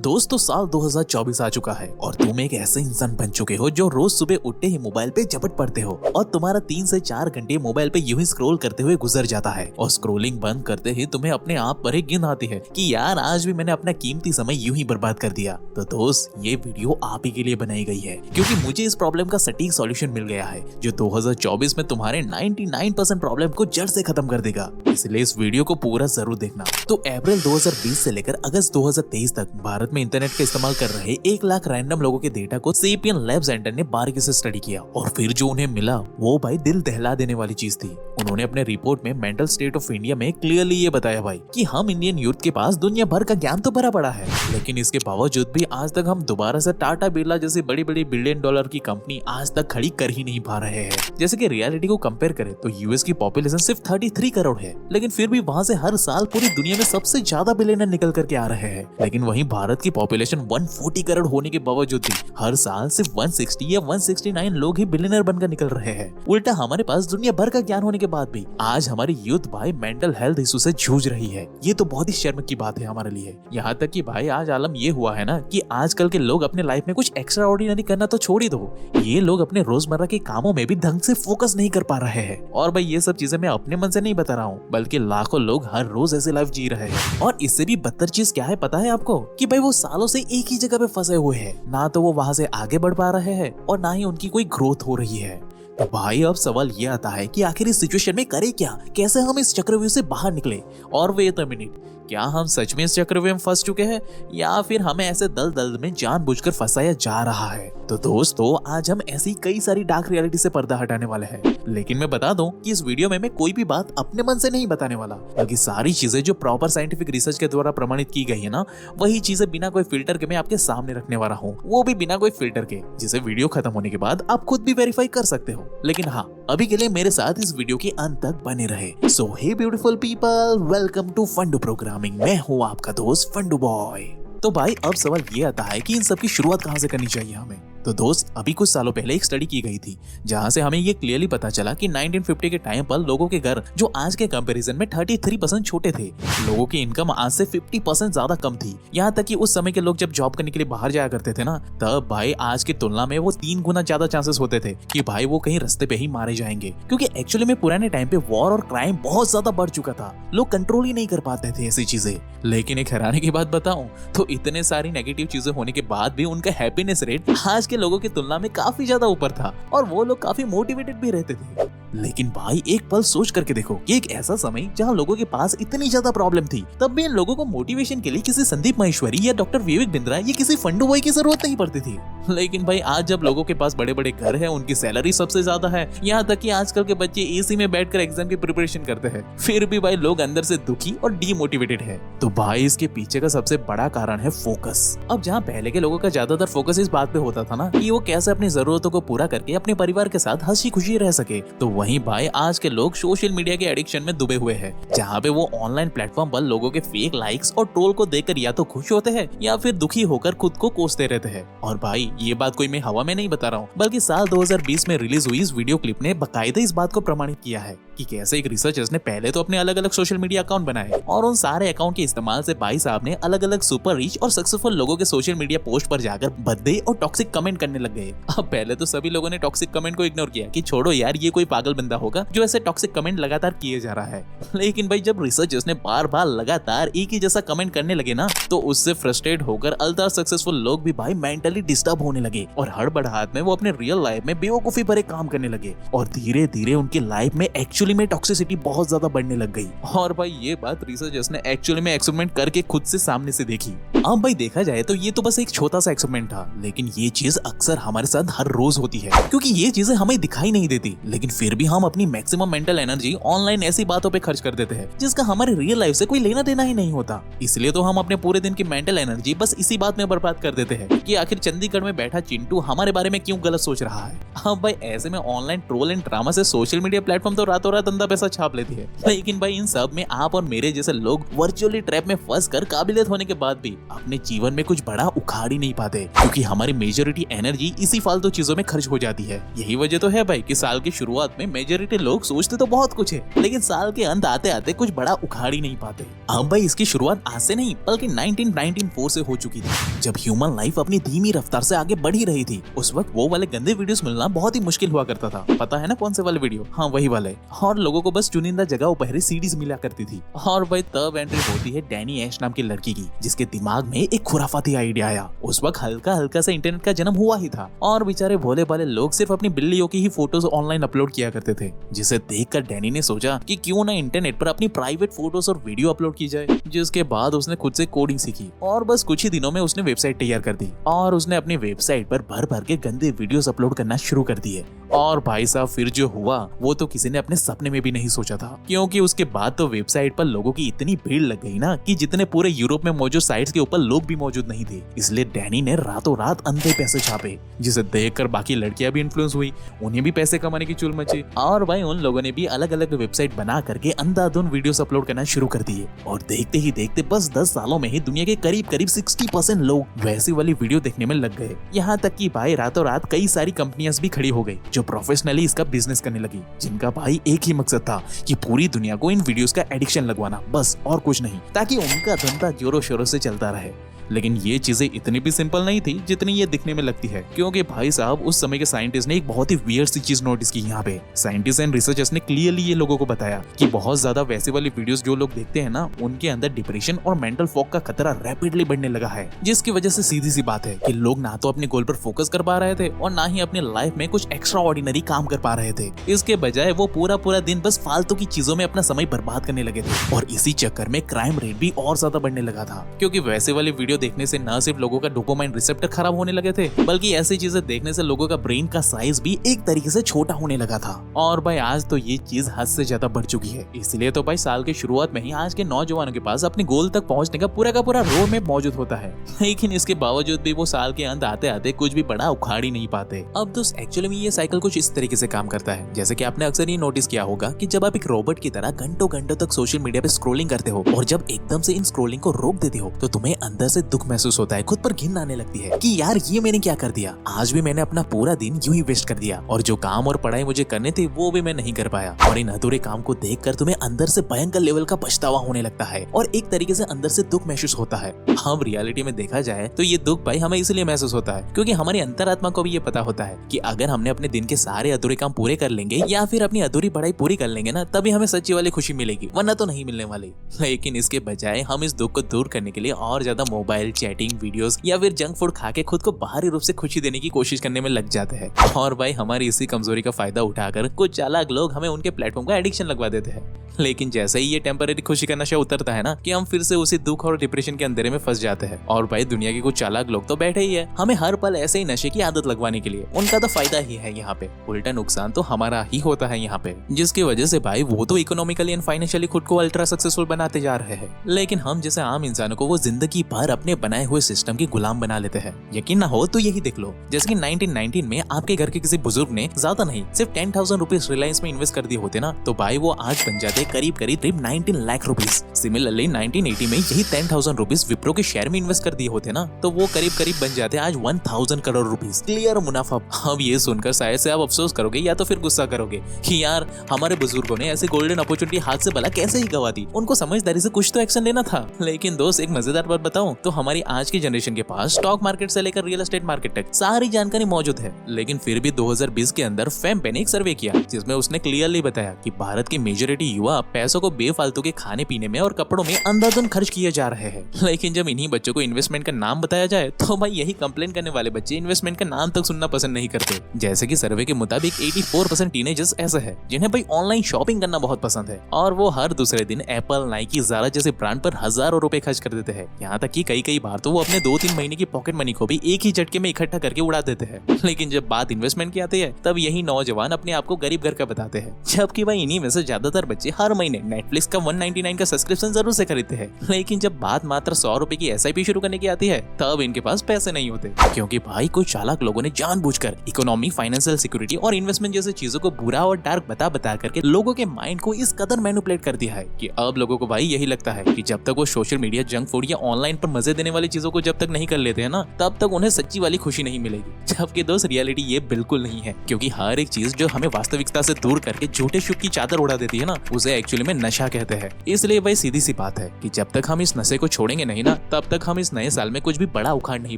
दोस्तों साल 2024 आ चुका है और तुम एक ऐसे इंसान बन चुके हो जो रोज सुबह उठते ही मोबाइल पे झपट पड़ते हो और तुम्हारा 3 से 4 घंटे मोबाइल पे यूं ही स्क्रॉल करते हुए गुजर जाता है और स्क्रॉलिंग बंद करते ही तुम्हें अपने आप पर ही गिन आती है कि यार आज भी मैंने अपना कीमती समय यूं ही बर्बाद कर दिया। तो दोस्त ये वीडियो आप ही के लिए बनाई गई है क्योंकि मुझे इस प्रॉब्लम का सटीक सॉल्यूशन मिल गया है जो 2024 में तुम्हारे 99% प्रॉब्लम को जड़ से खत्म कर देगा। इसलिए इस वीडियो को पूरा जरूर देखना। तो अप्रैल 2020 से लेकर अगस्त 2023 तक भारत में इंटरनेट का इस्तेमाल कर रहे 1 लाख रैंडम लोगों के डेटा को सेपियन लैब सेंटर ने बारीकी से स्टडी किया और फिर जो उन्हें मिला वो भाई दिल दहला देने वाली चीज थी। उन्होंने अपने रिपोर्ट में मेंटल स्टेट ऑफ इंडिया में क्लियरली ये बताया भाई कि हम इंडियन यूथ के पास दुनिया भर का ज्ञान तो भरा पड़ा है, लेकिन इसके बावजूद भी आज तक हम दोबारा से टाटा बिरला जैसी बड़ी बड़ी बिलियन डॉलर की कंपनी आज तक खड़ी कर ही नहीं पा रहे हैं। जैसे कि रियलिटी को कंपेयर करें तो यूएस की पॉपुलेशन सिर्फ 33 करोड़ है, लेकिन फिर भी वहाँ से हर साल पूरी दुनिया में सबसे ज्यादा बिलियनर निकल करके आ रहे हैं। लेकिन वहीं भारत की पॉपुलेशन 140 करोड़ होने के बावजूद भी हर साल सिर्फ 160 या 169 लोग ही बिलियनर बनकर निकल रहे हैं। उल्टा हमारे पास दुनिया भर का ज्ञान होने के बाद भी आज हमारी यूथ भाई मेंटल हेल्थ इशू से जूझ रही है। ये तो बहुत ही शर्म की बात है हमारे लिए। यहाँ तक कि भाई आज आलम ये हुआ है ना कि आजकल के लोग अपने लाइफ में कुछ एक्स्ट्रा ऑर्डिनरी करना तो छोड़ ही दो, ये लोग अपने रोजमर्रा के कामों में भी ढंग से फोकस नहीं कर पा रहे हैं। और भाई ये सब चीजें मैं अपने मन से नहीं बता रहा हूँ, बल्कि लाखों लोग हर रोज ऐसे लाइफ जी रहे हैं। और इससे भी बदतर चीज क्या है पता है आपको कि भाई वो सालों से एक ही जगह पे फंसे हुए हैं, ना तो वो वहां से आगे बढ़ पा रहे हैं और ना ही उनकी कोई ग्रोथ हो रही है। तो भाई अब सवाल ये आता है कि आखिर इस सिचुएशन में करें क्या, कैसे हम इस चक्रव्यूह से बाहर निकले। और वेट अ मिनट, क्या हम सच में इस चक्रव्यूह में फंस चुके हैं या फिर हमें ऐसे दलदल में जानबूझकर फंसाया जा रहा है। तो दोस्तों आज हम ऐसी कई सारी डार्क रियलिटी से पर्दा हटाने वाले हैं, लेकिन मैं बता दूं कि इस वीडियो में मैं कोई भी बात अपने मन से नहीं बताने वाला, बल्कि सारी चीजें जो प्रॉपर साइंटिफिक रिसर्च के द्वारा प्रमाणित की गई है ना, वही चीजें बिना कोई फिल्टर के मैं आपके सामने रखने वाला हूँ, वो भी बिना कोई फिल्टर के, जिसे वीडियो खत्म होने के बाद आप खुद भी वेरीफाई कर सकते हो। लेकिन हाँ, अभी के लिए मेरे साथ इस वीडियो के अंत तक बने रहे। So hey beautiful people, welcome to Fundoo programming. मैं हूँ आपका दोस्त फंडू बॉय। तो भाई अब सवाल ये आता है कि इन सब की शुरुआत कहाँ से करनी चाहिए हमें। तो दोस्त अभी कुछ सालों पहले एक स्टडी की गई थी जहां से हमें ये क्लियरली पता चला कि 1950 के टाइम पर लोगों के घर जो आज के कंपैरिजन में 33% छोटे थे, लोगों की इनकम आज से 50% ज्यादा कम थी। यहाँ तक कि उस समय के लोग जब जॉब करने के लिए बाहर जाया करते थे ना, तब भाई आज की तुलना में वो 3 गुना ज्यादा चांसेस होते थे कि भाई वो कहीं रास्ते पे ही मारे जाएंगे, क्योंकि एक्चुअली में पुराने टाइम पे वॉर और क्राइम बहुत ज्यादा बढ़ चुका था। लोग कंट्रोल ही नहीं कर पाते थे ऐसी चीजें। लेकिन एक हैरानी की बात बताऊं तो इतने सारी नेगेटिव चीजें होने के बाद भी उनका हैप्पीनेस रेट आज के लोगों की तुलना में काफी ज्यादा ऊपर था और वो लोग काफी मोटिवेटेड भी रहते थे। लेकिन भाई एक पल सोच करके देखो कि एक ऐसा समय जहां लोगों के पास इतनी ज्यादा प्रॉब्लम थी, तब भी इन लोगों को मोटिवेशन के लिए किसी संदीप माहेश्वरी या डॉक्टर विवेक बिंद्रा या किसी फंडू बॉय की जरूरत नहीं पड़ती थी। लेकिन भाई आज जब लोगों के पास बड़े बड़े घर है, उनकी सैलरी सबसे ज्यादा है, यहाँ तक कि आजकल के बच्चे एसी में बैठकर एग्जाम की प्रिपरेशन करते हैं, फिर भी भाई लोग अंदर से दुखी और डीमोटिवेटेड है। तो भाई इसके पीछे का सबसे बड़ा कारण है फोकस। अब जहाँ पहले के लोगों का ज्यादातर फोकस इस बात पे होता था ना कि वो कैसे अपनी जरूरतों को पूरा करके अपने परिवार के साथ हंसी खुशी रह सके, तो वहीं भाई आज के लोग सोशल मीडिया के एडिक्शन में डूबे हुए हैं, जहाँ पे वो ऑनलाइन प्लेटफॉर्म पर लोगों के फेक लाइक्स और ट्रोल को देखकर या तो खुश होते हैं या फिर दुखी होकर खुद को कोसते रहते हैं। और भाई ये बात कोई मैं हवा में नहीं बता रहा हूँ, बल्कि साल 2020 में रिलीज हुई इस वीडियो क्लिप ने बाकायदा इस बात को प्रमाणित किया है कि कैसे एक रिसर्चर्स ने पहले तो अपने अलग अलग सोशल मीडिया अकाउंट बनाए और उन सारे अकाउंट के इस्तेमाल से भाई साहब ने अलग अलग सुपर रिच और सक्सेसफुल लोगों के सोशल मीडिया पोस्ट पर जाकर भद्दे और टॉक्सिक कमेंट करने लग गए। अब पहले तो सभी लोगों ने टॉक्सिक कमेंट को इग्नोर किया कि छोड़ो यार, ये कोई पागल बंदा होगा जो ऐसे टॉक्सिक कमेंट लगातार किए जा रहा है। लेकिन भाई जब रिसर्चर्स ने बार बार लगातार एक ही जैसा कमेंट करने लगे ना, तो उससे फ्रस्ट्रेट होकर अल्ट्रा सक्सेसफुल लोग भी भाई मेंटली डिस्टर्ब होने लगे और हड़बड़ाहट में वो अपने रियल लाइफ में बेवकूफी भरे काम करने लगे और धीरे धीरे उनकी लाइफ में एक्चुअली में टॉक्सिसिटी बहुत ज्यादा बढ़ने लग गई। और भाई ये बात रिसर्चर्स ने एक्चुअली में एक्सपेरिमेंट करके खुद से सामने से देखी। अब भाई देखा जाए तो ये तो बस एक छोटा सा एक्सपेरिमेंट था, लेकिन ये चीज अक्सर हमारे साथ हर रोज होती है, क्योंकि ये चीजें हमें दिखाई नहीं देती, लेकिन फिर भी हम अपनी मैक्सिमम मेंटल एनर्जी ऑनलाइन ऐसी बातों पे खर्च कर देते हैं जिसका हमारे रियल लाइफ से कोई लेना देना ही नहीं होता। इसलिए तो हम अपने पूरे दिन की मेंटल एनर्जी बस इसी बात में बर्बाद कर देते हैं कि आखिर चंडीगढ़ में बैठा चिंटू हमारे बारे में क्यों गलत सोच रहा है। अब भाई ऐसे में ऑनलाइन ट्रोल एंड ड्रामा से सोशल मीडिया प्लेटफॉर्म तो रातों रात अंधा पैसा छाप लेती है। लेकिन भाई इन सब में आप और मेरे जैसे लोग वर्चुअली ट्रैप में फंस कर काबिलियत होने के बाद भी अपने जीवन में कुछ बड़ा उखाड़ ही नहीं पाते, क्योंकि हमारी मेजोरिटी एनर्जी इसी फालतू चीजों में खर्च हो जाती है। यही वजह तो है भाई कि साल की शुरुआत में मेजोरिटी लोग सोचते तो बहुत कुछ है, लेकिन साल के अंत आते आते कुछ बड़ा उखाड़ ही नहीं पाते। अब भाई इसकी शुरुआत आज से नहीं बल्कि 1994 से हो चुकी थी, जब ह्यूमन लाइफ अपनी धीमी रफ्तार से आगे बढ़ ही रही थी। उस वक्त वो वाले गंदे वीडियोस मिलना बहुत ही मुश्किल हुआ करता था। पता है ना कौन से वाले वीडियो? हाँ वही वाले। और लोगों को बस चुनिंदा जगह पर सीडीज मिला करती थी। और भाई तब एंट्री होती है डैनी ऐश नाम की लड़की की, जिसके दिमाग में एक खुराफाती आइडिया आया। उस वक्त हल्का हल्का सा इंटरनेट का जन्म हुआ ही था और बेचारे भोले भाले लोग सिर्फ अपनी बिल्लियों की ही फोटोज ऑनलाइन अपलोड किया करते थे, जिसे देखकर डैनी ने सोचा कि क्यों ना इंटरनेट पर अपनी प्राइवेट फोटोज और वीडियो अपलोड की जाए। जिसके बाद उसने खुद से कोडिंग सीखी और बस कुछ ही दिनों में उसने वेबसाइट तैयार कर दी और उसने अपनी वेबसाइट पर भर भर के गंदे वीडियोस अपलोड करना शुरू कर दिए। और भाई साहब फिर जो हुआ वो तो किसी ने अपने सपने में भी नहीं सोचा था, क्योंकि उसके बाद तो वेबसाइट पर लोगों की इतनी भीड़ लग गई ना कि जितने पूरे यूरोप में मौजूद साइट्स के ऊपर लोग भी मौजूद नहीं थे। इसलिए डैनी ने रातों रात अंधे पैसे छापे, जिसे देखकर बाकी लड़कियां भी इन्फ्लुएंस हुई, उन्हें भी पैसे कमाने की चुल मची। और भाई उन लोगों ने भी अलग अलग वेबसाइट बना करके अंधाधुन वीडियोस अपलोड करना शुरू कर दिए। और देखते ही देखते बस 10 सालों में ही दुनिया के करीब करीब 60% लोग वैसी वाली वीडियो देखने में लग गए। यहाँ तक कि भाई रातों रात कई सारी कंपनियां भी खड़ी हो गई जो प्रोफेशनली इसका बिजनेस करने लगी, जिनका भाई एक ही मकसद था कि पूरी दुनिया को इन वीडियोस का एडिक्शन लगवाना, बस और कुछ नहीं, ताकि उनका धंधा जोरों शोरों से चलता रहे। लेकिन ये चीजें इतनी भी सिंपल नहीं थी जितनी ये दिखने में लगती है, क्योंकि भाई साहब उस समय के साइंटिस्ट ने एक बहुत ही वियर्ड सी चीज नोटिस की। यहाँ पे साइंटिस्ट एंड रिसर्चर्स ने क्लियरली ये लोगों को बताया कि बहुत ज्यादा वैसे वाली वीडियोस जो लोग देखते हैं ना, उनके अंदर डिप्रेशन और मेंटल फॉग का खतरा रैपिडली बढ़ने लगा है, जिसकी वजह से सीधी सी बात है कि लोग ना तो अपने गोल पर फोकस कर पा रहे थे और ना ही अपने लाइफ में कुछ एक्स्ट्रा ऑर्डिनरी काम कर पा रहे थे। इसके बजाय वो पूरा पूरा दिन बस फालतू की चीजों में अपना समय बर्बाद करने लगे थे। और इसी चक्कर में क्राइम रेट भी और ज्यादा बढ़ने लगा था, क्योंकि वैसे वाली वीडियो देखने से न सिर्फ लोगों का डोपामाइन रिसेप्टर खराब होने लगे थे, बल्कि ऐसी चीजें देखने से लोगों का ब्रेन का साइज भी एक तरीके से छोटा होने लगा था। और भाई आज तो ये चीज हद से ज्यादा बढ़ चुकी है। इसलिए तो भाई साल की शुरुआत में ही आज के नौजवानों के पास अपने गोल तक पहुंचने का पूरा रोड मैप मौजूद होता है, लेकिन इसके बावजूद भी वो साल के अंत आते आते कुछ भी बड़ा उखाड़ ही नहीं पाते। अब दोस्त एक्चुअली में ये साइकिल कुछ इस तरीके से काम करता है, जैसे कि आपने अक्सर ये नोटिस किया होगा कि जब आप एक रोबोट की तरह घंटों घंटों तक सोशल मीडिया पे स्क्रोलिंग करते हो और जब एकदम से इन स्क्रोलिंग को रोक देते हो तो तुम्हें अंदर से दुख महसूस होता है, खुद पर घिन आने लगती है कि यार ये मैंने क्या कर दिया, आज भी मैंने अपना पूरा दिन यूं ही वेस्ट कर दिया और जो काम और पढ़ाई मुझे करने थे वो भी मैं नहीं कर पाया। और इन अधूरे काम को देखकर तुम्हें अंदर से भयंकर लेवल का पछतावा होने लगता है और एक तरीके से अंदर से दुख महसूस होता है। हम रियलिटी में देखा जाए तो ये दुख भाई हमें इसलिए महसूस होता है क्योंकि हमारी अंतरात्मा को भी ये पता होता है कि अगर हमने अपने दिन के सारे अधूरे काम पूरे कर लेंगे या फिर अपनी अधूरी पढ़ाई पूरी कर लेंगे ना, तभी हमें सच्ची वाली खुशी मिलेगी, वरना तो नहीं मिलने वाली। लेकिन इसके बजाय हम इस दुख को दूर करने के लिए और ज्यादा मोबाइल चैटिंग, वीडियोस या फिर जंक फूड खा के खुद को बाहरी रूप से खुशी देने की कोशिश करने में लग जाते हैं। और भाई हमारी इसी कमजोरी का फायदा उठाकर कुछ चालाक लोग हमें उनके प्लेटफॉर्म का एडिक्शन लगवा देते हैं। लेकिन जैसे ही ये टेम्परेरी खुशी का नशा उतरता है ना कि हम फिर से उसी दुख और डिप्रेशन के अंधेरे में फंस जाते हैं। और भाई दुनिया के कुछ चालाक लोग तो बैठे ही है हमें हर पल ऐसे ही नशे की आदत लगवाने के लिए। उनका तो फायदा ही है यहाँ पे, उल्टा नुकसान तो हमारा ही होता है यहाँ पे, जिसकी वजह से भाई वो तो इकोनॉमिकली एंड फाइनेंशियली खुद को अल्ट्रा सक्सेसफुल बनाते जा रहे हैं, लेकिन हम जैसे आम इंसानों को वो जिंदगी भर अपने बनाए हुए सिस्टम के गुलाम बना लेते हैं। यकीन ना हो तो यही देख लो, जैसे कि 1919 में आपके घर के किसी बुजुर्ग ने ज्यादा नहीं सिर्फ 10,000 रुपीज रिलायंस में इन्वेस्ट कर दिए होते ना, तो भाई वो आज बन जाते करीब करीब 19 लाख रुपीज। सिमिलरली 1980 में यही 10,000 रुपीज विप्रो के शेयर में इन्वेस्ट कर दिए होते ना, तो वो करीब करीब बन जाते आज 1,000 करोड़ रुपीज क्लियर मुनाफा। अब ये सुनकर शायद से आप अफसोस करोगे या तो फिर गुस्सा करोगे कि यार हमारे बुजुर्गों ने ऐसी गोल्डन अपॉर्चुनिटी हाथ से भला कैसे ही गवा दी, उनको समझदारी से कुछ तो एक्शन लेना था। लेकिन दोस्त एक मजेदार बात बताऊं तो हमारी आज की जनरेशन के पास स्टॉक मार्केट से लेकर रियल एस्टेट मार्केट तक सारी जानकारी मौजूद है, लेकिन फिर भी 2020 के अंदर FAME ने एक सर्वे किया जिसमें उसने क्लियरली बताया कि भारत की मेजोरिटी युवा पैसों को बेफालतू के खाने पीने में और कपड़ों में अंधाधुन खर्च किए जा रहे हैं। लेकिन जब इन्हीं बच्चों को इन्वेस्टमेंट का नाम बताया जाए तो भाई यही कंप्लेन करने वाले बच्चे इन्वेस्टमेंट का नाम तक सुनना पसंद नहीं करते। जैसे कि सर्वे के मुताबिक 84% टीनेजर्स ऐसे हैं जिन्हें भाई ऑनलाइन शॉपिंग करना बहुत पसंद है और वो हर दूसरे दिन एप्पल, नाइकी, ज़ारा जैसे ब्रांड पर हजारों रुपए खर्च कर देते हैं। यहाँ तक कि कई कई बार तो वो अपने 2-3 महीने की पॉकेट मनी को भी एक ही झटके में इकट्ठा करके उड़ा देते हैं। लेकिन जब बात इन्वेस्टमेंट की आती है तब यही नौजवान अपने आप को गरीब घर का बताते हैं। जबकि भाई इन्हीं में से ज्यादातर बच्चे हर महीने नेटफ्लिक्स का 199 का सब्सक्रिप्शन जरूर से खरीदते हैं, लेकिन जब बात मात्र 100 रुपए की SIP शुरू करने की आती है तब इनके पास पैसे नहीं होते, क्योंकि भाई कुछ चालाक लोगों ने जानबूझकर इकोनॉमी, फाइनेंशियल सिक्योरिटी और इन्वेस्टमेंट जैसी चीजों को बुरा और डार्क बता करके लोगों के माइंड को इस कदर मैनिपुलेट कर दिया है कि अब लोगों को भाई यही लगता है कि जब तक वो सोशल मीडिया, जंक फूड या ऑनलाइन पर मजे देने वाली चीजों को जब तक नहीं कर लेते हैं ना, तब तक उन्हें सच्ची वाली खुशी नहीं मिलेगी। जबकि दोस्त रियलिटी ये बिल्कुल नहीं है, क्योंकि हर एक चीज जो हमें वास्तविकता से दूर करके झूठे शुभ की चादर उड़ा देती है ना, उसे एक्चुअली में नशा कहते हैं। इसलिए भाई सीधी सी बात है कि जब तक हम इस नशे को छोड़ेंगे नहीं ना, तब तक हम इस नए साल में कुछ भी बड़ा उखाड़ नहीं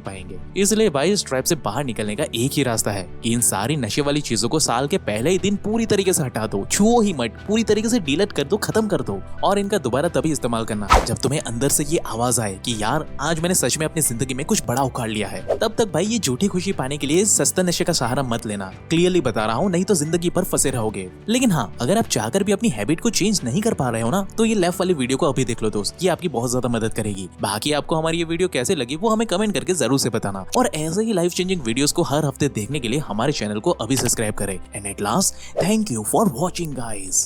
पाएंगे। इसलिए भाई इस ट्रैप से बाहर निकलने का एक ही रास्ता है कि इन सारी नशे वाली चीजों को साल के पहले ही दिन पूरी तरीके से हटा दो, छुओ ही मत, पूरी तरीके से डिलीट कर दो, खत्म कर दो। और इनका दोबारा तभी इस्तेमाल करना जब तुम्हें अंदर से ये आवाज आए कि यार आज मैंने सच में अपनी जिंदगी में कुछ बड़ा उखाड़ लिया है। तब तक भाई ये झूठी खुशी पाने के लिए सस्ता नशे का सहारा मत लेना, क्लियरली बता रहा हूँ, नहीं तो जिंदगी पर फंसे रहोगे। लेकिन हाँ, अगर आप चाहकर भी अपनी हैबिट को चेंज नहीं कर पा रहे हो ना, तो ये लेफ्ट वाली वीडियो को अभी देख लो दोस्त, ये आपकी बहुत ज्यादा मदद करेगी। बाकी आपको हमारी ये वीडियो कैसे लगी वो हमें कमेंट करके जरूर से बताना, और ऐसे ही लाइफ चेंजिंग वीडियोस को हर हफ्ते देखने के लिए हमारे चैनल को अभी सब्सक्राइब करें। And at last, thank you for watching guys.